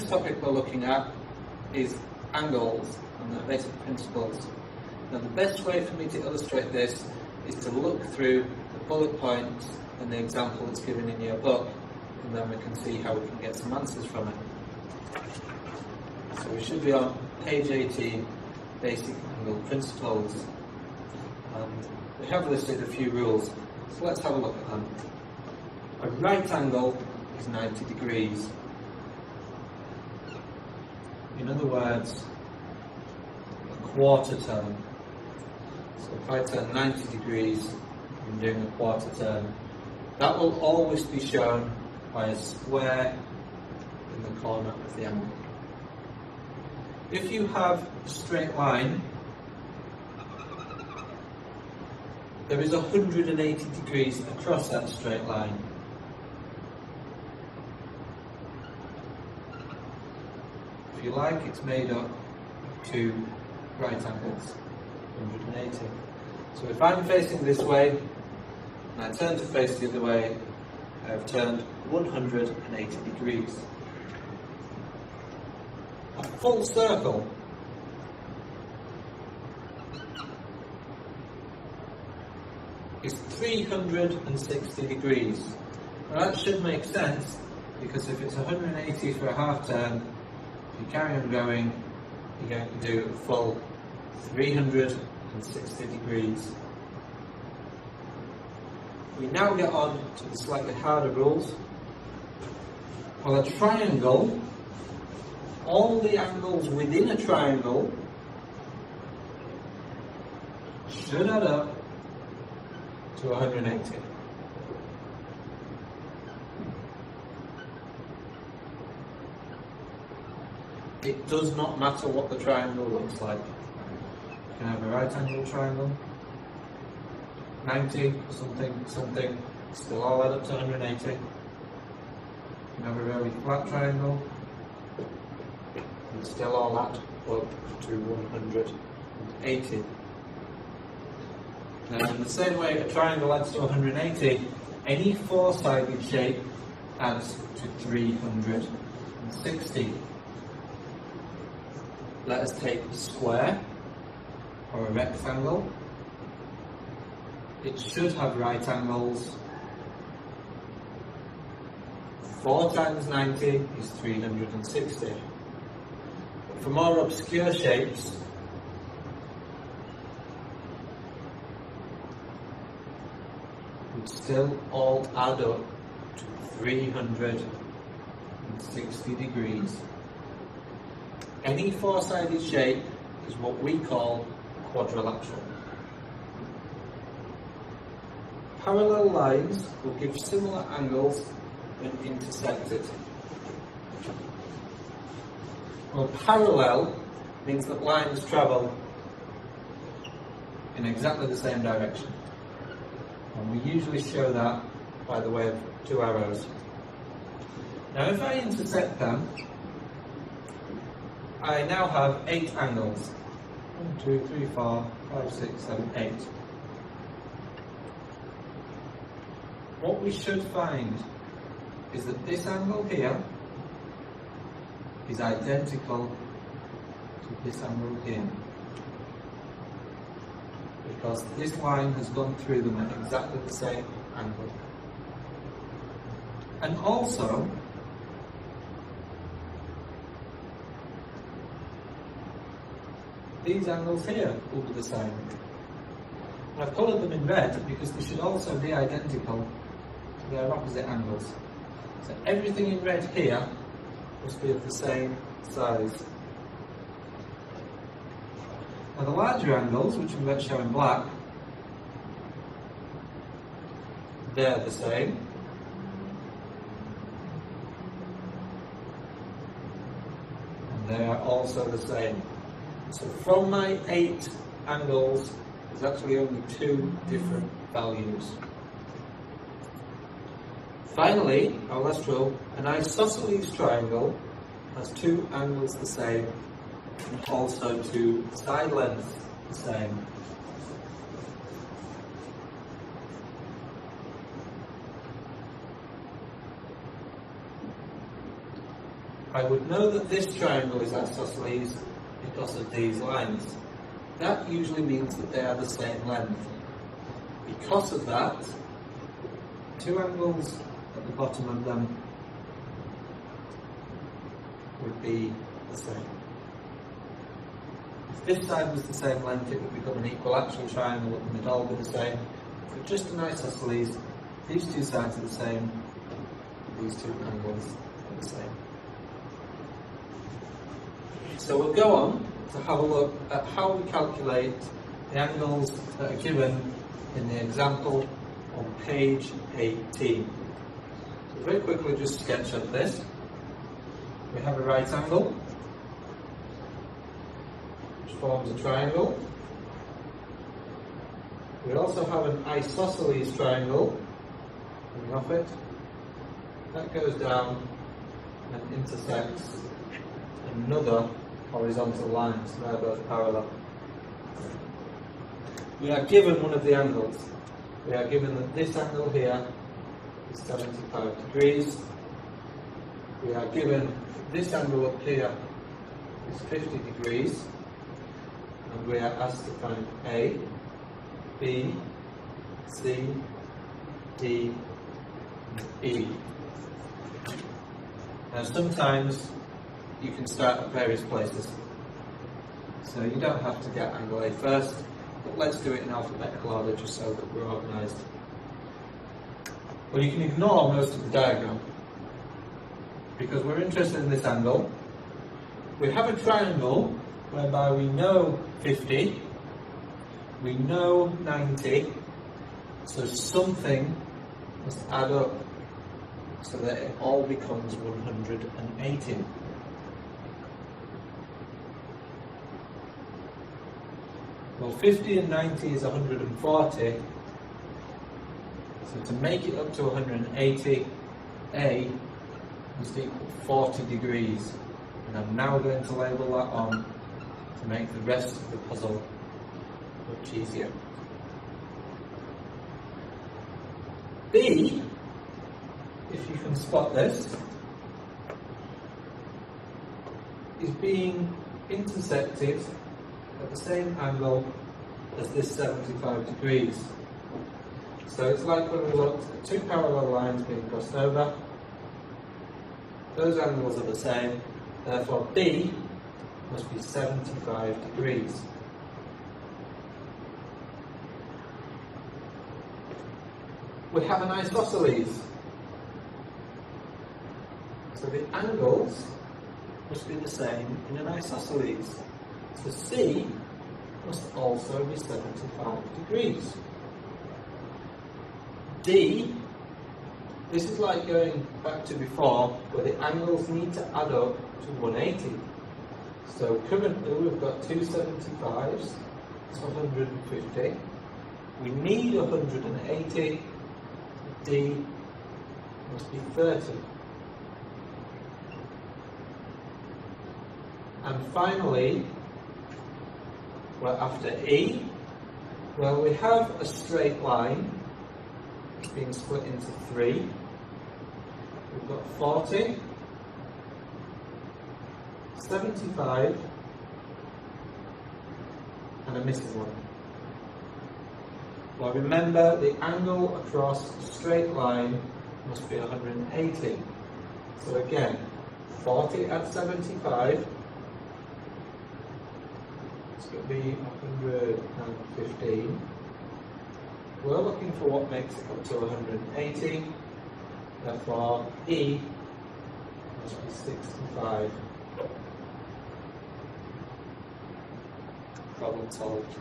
topic we're looking at is angles and their basic principles. Now the best way for me to illustrate this is to look through the bullet points and the example that's given in your book, and then we can see how we can get some answers from it. So we should be on page 18, basic angle principles, and we have listed a few rules, so let's have a look at them. A right angle is 90 degrees. In other words, a quarter turn. So if I turn 90 degrees, I'm doing a quarter turn. That will always be shown by a square in the corner of the angle. If you have a straight line, there is 180 degrees across that straight line. If you like, it's made up of two right angles, 180. So if I'm facing this way, and I turn to face the other way, I have turned 180 degrees. A full circle is 360 degrees. Now that should make sense, because if it's 180 for a half turn, if you carry on going, you're going to do a full 360 degrees. We now get on to the slightly harder rules. For a triangle, all the angles within a triangle should add up to 180. It does not matter what the triangle looks like. You can have a right angle triangle, 90, something, still all add up to 180. You can have a very flat triangle, and still all add up to 180. Now in the same way a triangle adds to 180, any four-sided shape adds to 360. Let us take a square or a rectangle. It should have right angles. 4 times 90 is 360. But for more obscure shapes, would still all add up to 360 degrees. Any four-sided shape is what we call quadrilateral. Parallel lines will give similar angles when intersected. Well, parallel means that lines travel in exactly the same direction. And we usually show that by the way of 2 arrows. Now if I intersect them, I now have 8 angles. 1, 2, 3, 4, 5, 6, 7, 8. What we should find is that this angle here is identical to this angle here, because this line has gone through them at exactly the same angle. And also, these angles here will be the same. And I've coloured them in red because they should also be identical to their opposite angles. So everything in red here must be of the same size. Now the larger angles, which I'm going to show in black, they're the same. And they are also the same. So from my 8 angles, there's actually only 2 different values. Finally, our last rule, an isosceles triangle has 2 angles the same and also 2 side lengths the same. I would know that this triangle is isosceles because of these lines. That usually means that they are the same length. Because of that, two angles at the bottom of them would be the same. If this side was the same length, it would become an equilateral triangle and they'd all be the same. For just an isosceles, these two sides are the same, these two angles are the same. So we'll go on to have a look at how we calculate the angles that are given in the example on page 18. So very quickly just sketch up this. We have a right angle, which forms a triangle. We also have an isosceles triangle, coming off it. That goes down and intersects another horizontal line, so they're both parallel. We are given one of the angles. We are given that this angle here is 75 degrees. We are given this angle up here is 50 degrees. And we are asked to find A, B, C, D, and E. Now sometimes you can start at various places. So you don't have to get angle A first, but let's do it in alphabetical order just so that we're organised. Well, you can ignore most of the diagram because we're interested in this angle. We have a triangle whereby we know 50, we know 90, so something must add up so that it all becomes 180. Well, 50 and 90 is 140, so to make it up to 180, A must equal 40 degrees, and I'm now going to label that on to make the rest of the puzzle much easier. B, if you can spot this, is being intersected at the same angle as this 75 degrees. So it's like when we looked at two parallel lines being crossed over. Those angles are the same, therefore B must be 75 degrees. We have an isosceles. So the angles must be the same in an isosceles. So C must also be 75 degrees. D, this is like going back to before, where the angles need to add up to 180. So currently we've got two 75s, it's 150. We need 180, D must be 30. And finally, we're after E. Well, we have a straight line being split into three. We've got 40, 75, and a missing one. Well, remember the angle across a straight line must be 180. So again, 40 at 75. It's going to be 115. We're looking for what makes it up to 180. Therefore, E must be 65. Problem solved.